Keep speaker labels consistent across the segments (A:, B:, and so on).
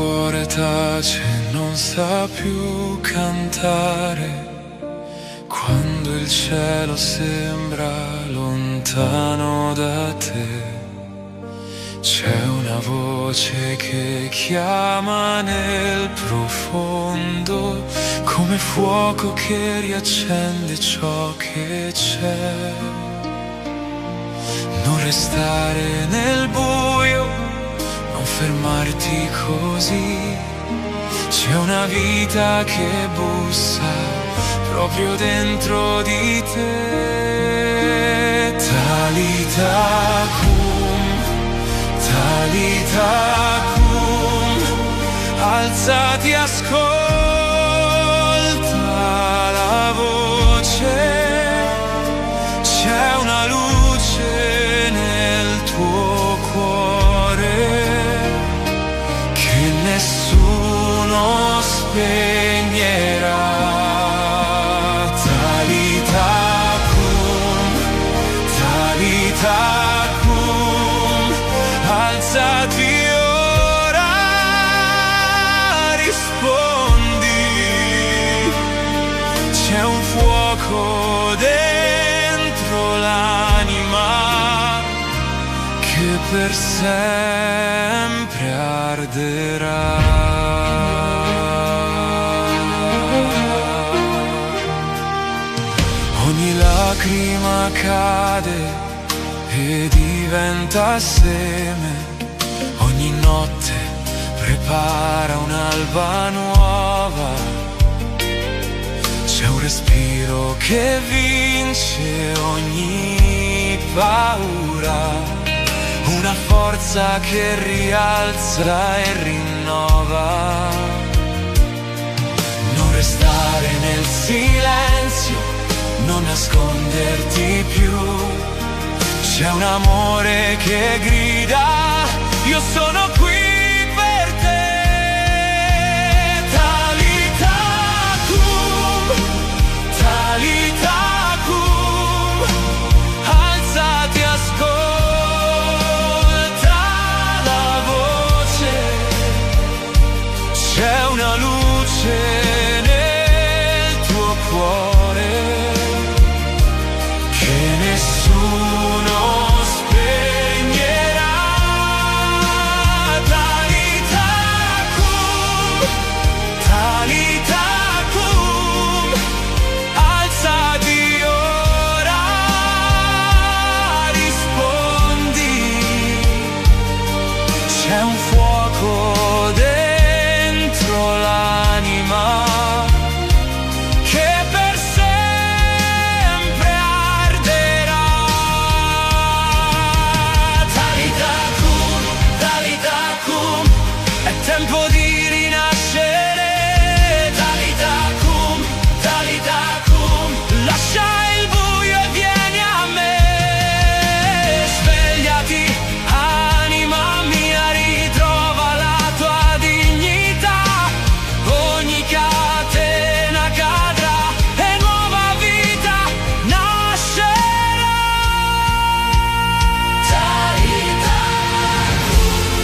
A: cuore tace, non sa più cantare. Quando il cielo sembra lontano da te, c'è una voce che chiama nel profondo, come fuoco che riaccende ciò che c'è. Non restare nel buio, non fermarti così. C'è una vita che bussa proprio dentro di te. Talita cum, Talita cum, alzati, ascolta la voce. C'è una luce nel tuo cuore che nessuno spegnerà. Tacum, alzati ora, rispondi. C'è un fuoco dentro l'anima che per sempre arderà. Ogni lacrima cade e diventa seme, ogni notte prepara un'alba nuova. C'è un respiro che vince ogni paura, una forza che rialza e rinnova. Non restare nel silenzio, non nasconderti più. C'è un amore che grida, io sono qui per te. Talita cum, Talita cum, alzati, ascolta la voce. C'è una luce nel tuo cuore che nessuno spegnerà. Talita cum, Talita cum, alzati ora, rispondi. C'è un fuoco dentro l'anima che per sempre arderà. Talita cum, è tempo di rinascere. Talita cum, lascia il buio e vieni a me. Svegliati, anima mia, ritrova la tua dignità. Ogni catena cadrà e nuova vita nascerà. Talita cum,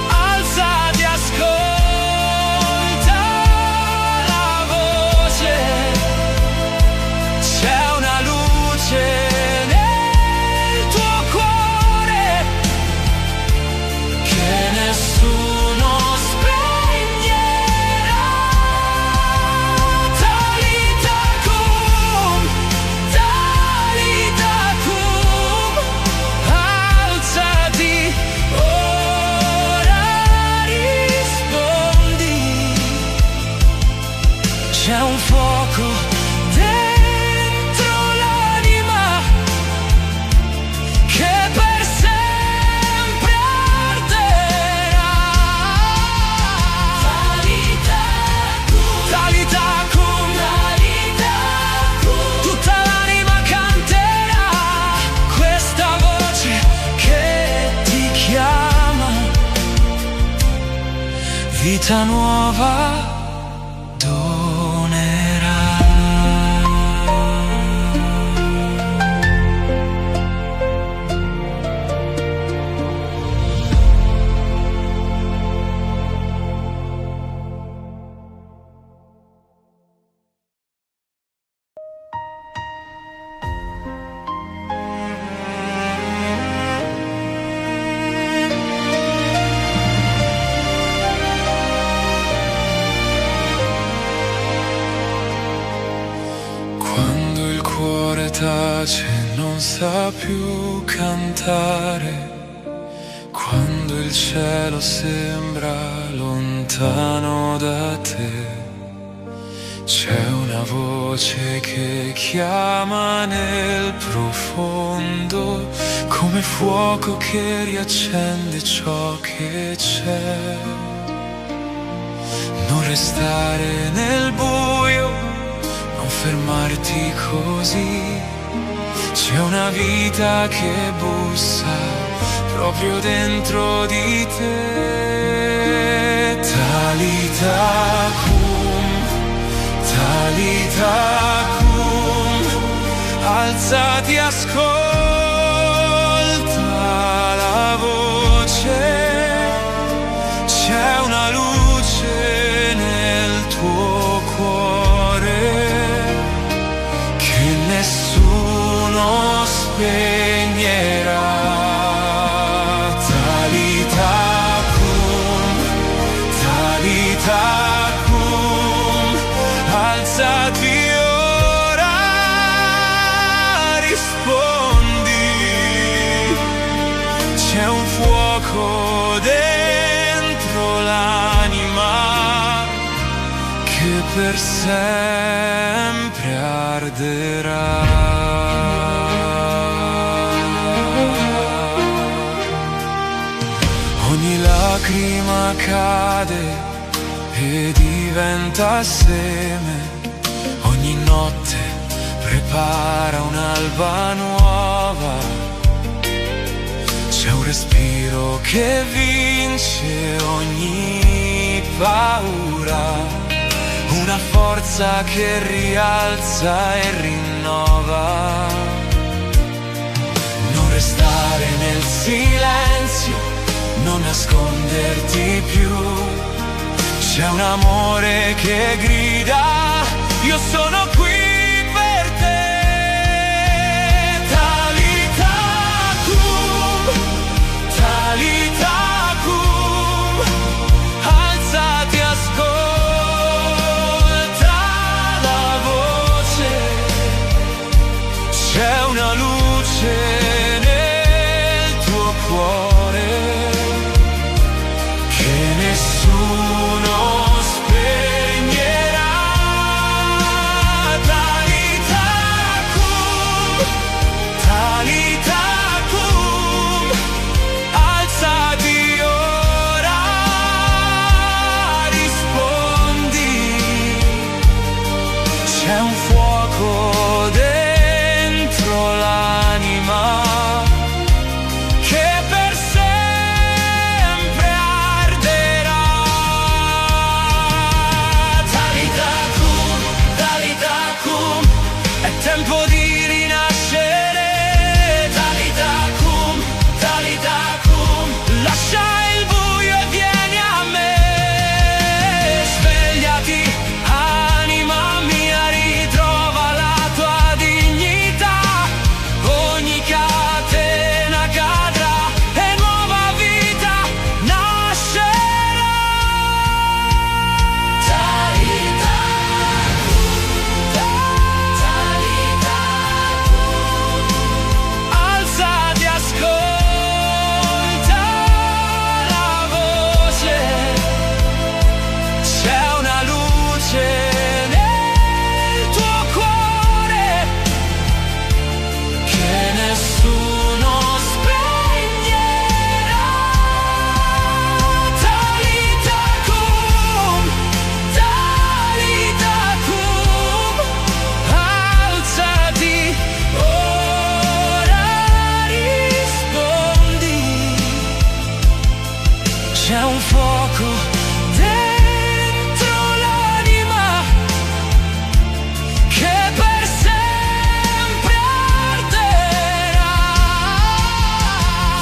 A: alzati, ascolta la voce. C'è una luce nel tuo cuore che nessuno spegnerà. Talita cum, alzati ora, rispondi. C'è un fuoco dentro l'anima che per sempre arderà. Talita cum, tutta l'anima canterà questa voce che ti chiama. Vita nuova donerà.
B: non sa più cantare, quando il cielo sembra lontano da te. C'è una voce che chiama nel profondo, come fuoco che riaccende ciò che c'è. Non restare nel buio, non fermarti così. C'è una vita che bussa proprio dentro di te. Talita cum, Talita cum, alzati, ascolta la voce. C'è una luce nel tuo cuore che nessuno spegnerà. Talita cum, Talita cum, alzati ora, rispondi. C'è un fuoco dentro l'anima che per sempre arderà. Ogni lacrima cade e diventa seme, ogni notte prepara un'alba nuova. C'è un respiro che vince ogni paura, una forza che rialza e rinnova. Non restare nel silenzio, non nasconderti più. C'è un amore che grida, io sono qui per te. Talita cum, Talita cum, alzati, ascolta la voce. C'è una luce nel tuo cuore che nessuno spegnerà. Talita cum, Talita cum, alzati ora, rispondi. C'è un fuoco dentro l'anima che per sempre arderà. Talita cum, Talita cum, è tempo di rinascere. Talita cum, Talita cum, lascia il buio e vieni a me. Svegliati, anima mia, ritrova la tua dignità. Ogni catena cadrà e nuova vita nascerà. Talita cum, alzati, ascolta la voce. C'è una luce nel tuo cuore che nessuno spegnerà. Talita cum, Talita cum, alzati ora, rispondi. C'è un fuoco dentro l'anima che per sempre arderà.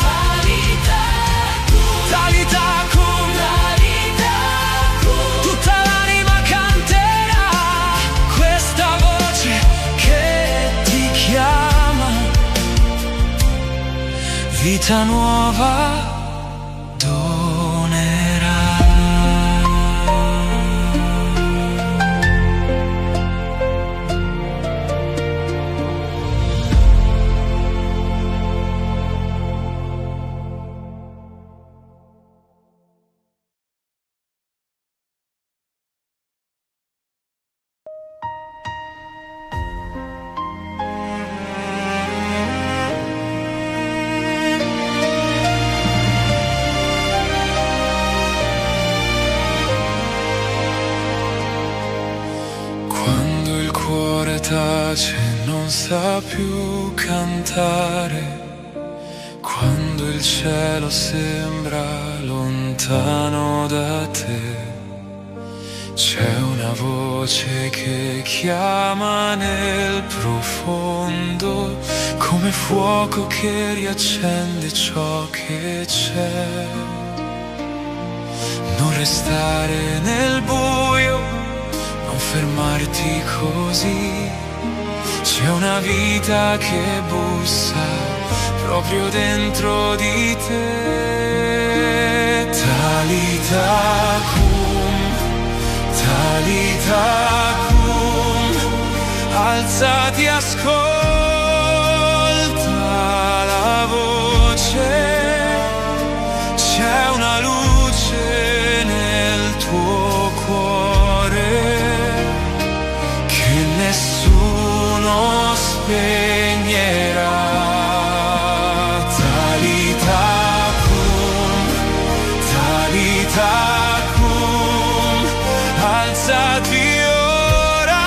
B: Talita cum, Talita cum, Talita cum, tutta l'anima canterà questa voce che ti chiama. Vita nuova donerà. sa più cantare quando il cielo sembra lontano da te. C'è una voce che chiama nel profondo, come fuoco che riaccende ciò che c'è. Non restare nel buio, non fermarti così. C'è una vita che bussa proprio dentro di te. Talita Kum, Talita Kum, alzati, ascolta la voce. C'è una luce nel tuo cuore che nessuno spegnerà. Talita Kum, Talita Kum, alzati ora,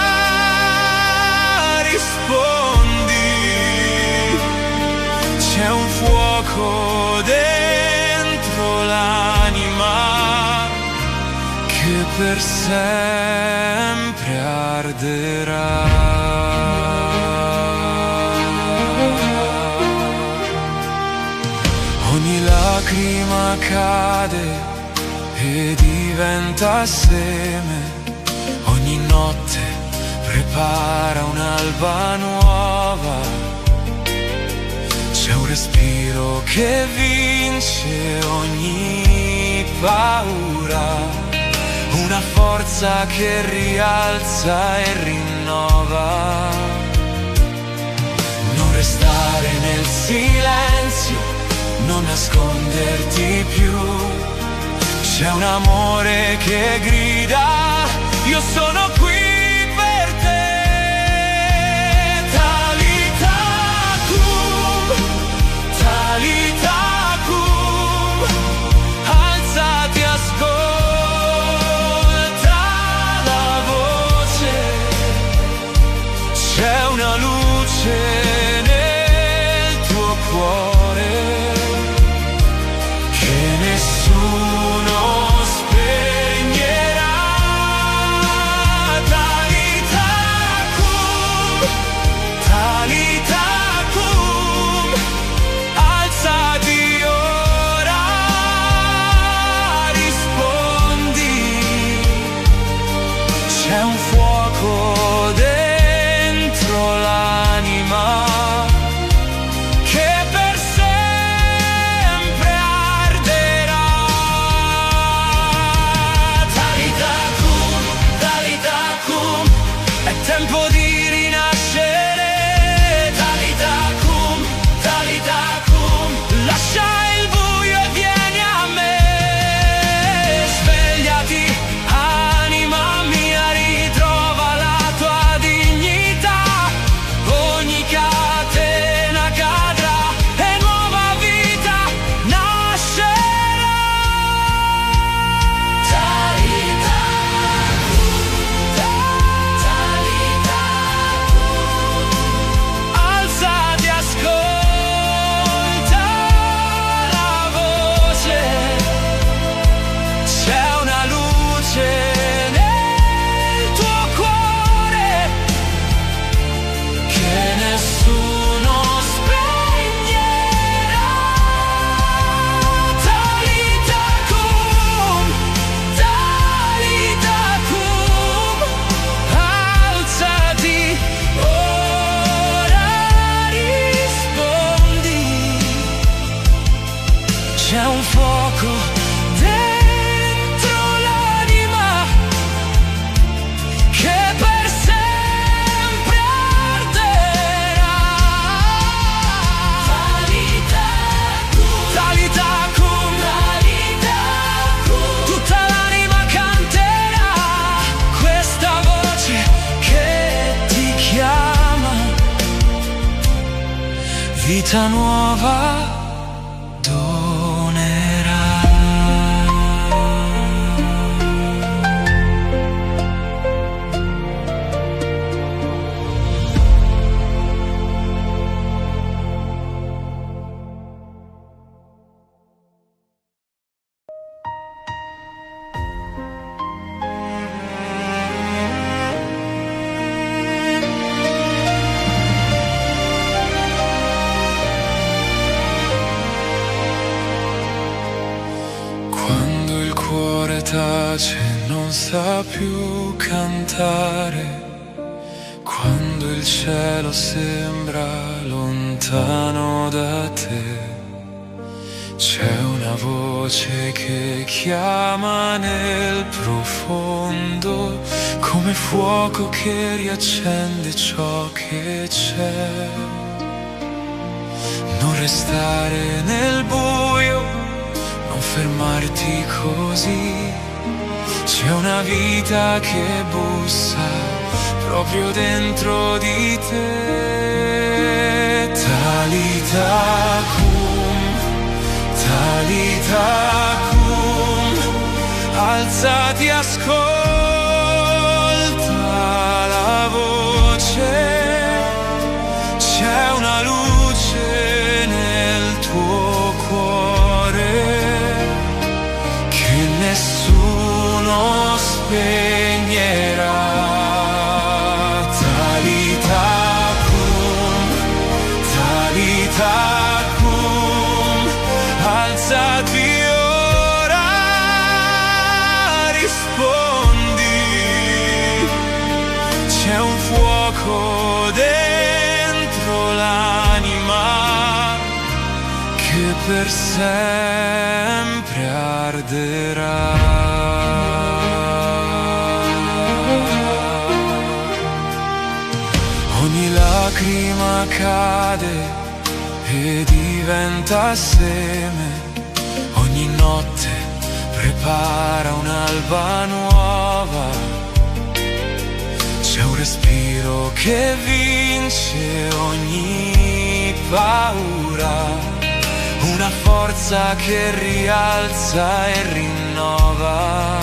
B: rispondi. C'è un fuoco dentro l'anima che per sempre arderà. Ogni lacrima cade e diventa seme, ogni notte prepara un'alba nuova. C'è un respiro che vince ogni paura, una forza che rialza e rinnova. Non restare nel silenzio, non nasconderti più. C'è un amore che grida, io sono qui per te. Talita Kum, Talita Kum, alzati, ascolta la voce. C'è una luce nel tuo cuore che nessuno spegnerà. Talita Kum, Talita Kum, alzati ora, rispondi. C'è un fuoco dentro l'anima che per sempre arderà. Talita Kum, Talita Kum, è tempo di rinascere. Talita Kum, Talita Kum, lascia il buio e vieni a me. Svegliati, anima mia, ritrova la tua dignità. Ogni catena cadrà e nuova vita nascerà. Talita Kum, Talita Kum, alzati, ascolta la voce. C'è una luce nel tuo cuore che nessuno spegnerà. Talita Kum, Talita Kum, alzati ora, rispondi. C'è un fuoco dentro l'anima che per sempre arderà. Talita Kum, Talita Kum, Talita Kum, tutta l'anima canterà questa voce che ti chiama. Vita nuova donerà. tace, non sa più cantare, quando il cielo sembra lontano da te. C'è una voce che chiama nel profondo, come fuoco che riaccende ciò che c'è. Non restare nel buio, non fermarti così. C'è una vita che bussa proprio dentro di te. Talita cum, Talita cum, alzati, ascolta la voce. C'è una luce nel tuo cuore che nessuno spegnerà. Talita cum, Talita cum, alzati ora, rispondi. C'è un fuoco dentro l'anima che per sempre arderà. Ogni lacrima cade e diventa seme, ogni notte prepara un'alba nuova. C'è un respiro che vince ogni paura, una forza che rialza e rinnova.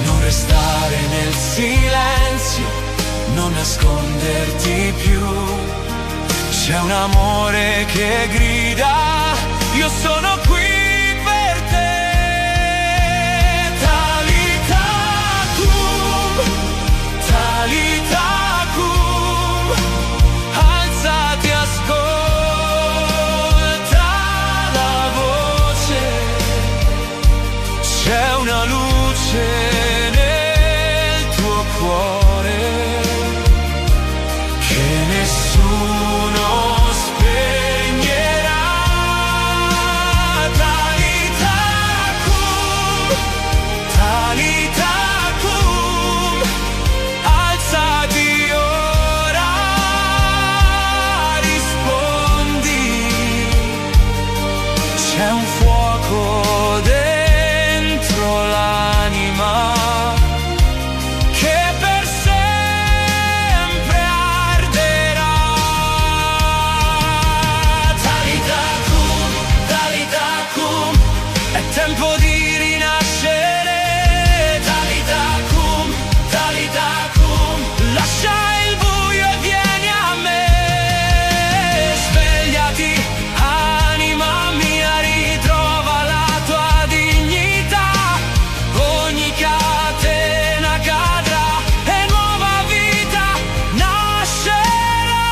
B: Non restare nel silenzio, non nasconderti più. C'è un amore che grida, io sono qui per te. Talita cum, Talita cum, alzati, ascolta la voce. C'è una luce nel tuo cuore che nessuno spegnerà. Talita cum, Talita cum, alzati ora, rispondi. C'è un fuoco dentro l'anima che per sempre arderà. Talita cum, è tempo di rinascere. Talita cum, lascia il buio e vieni a me. Svegliati, anima mia, ritrova la tua dignità. Ogni catena cadrà e nuova vita nascerà.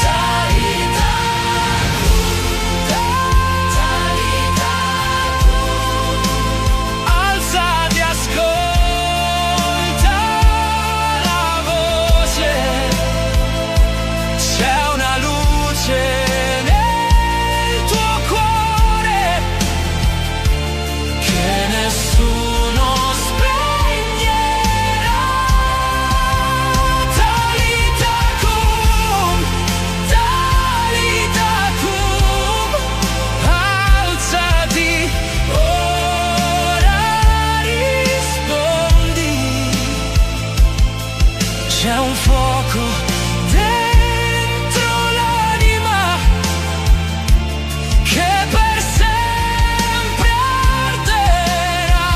B: Talita cum, alzati, ascolta la voce. C'è una luce nel tuo cuore che nessuno spegnerà. Talita cum, Talita cum, alzati ora, rispondi. C'è un fuoco dentro l'anima che per sempre arderà.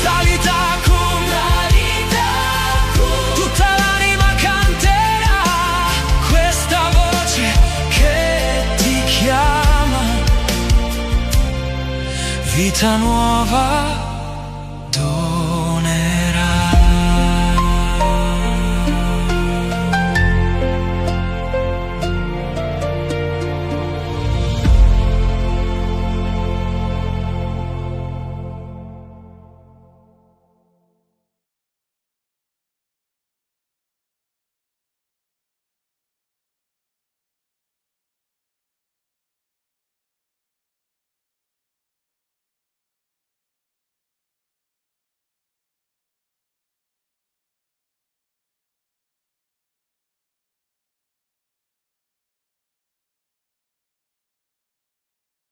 B: Talita cum, tutta l'anima canterà questa voce che ti chiama. Vita nuova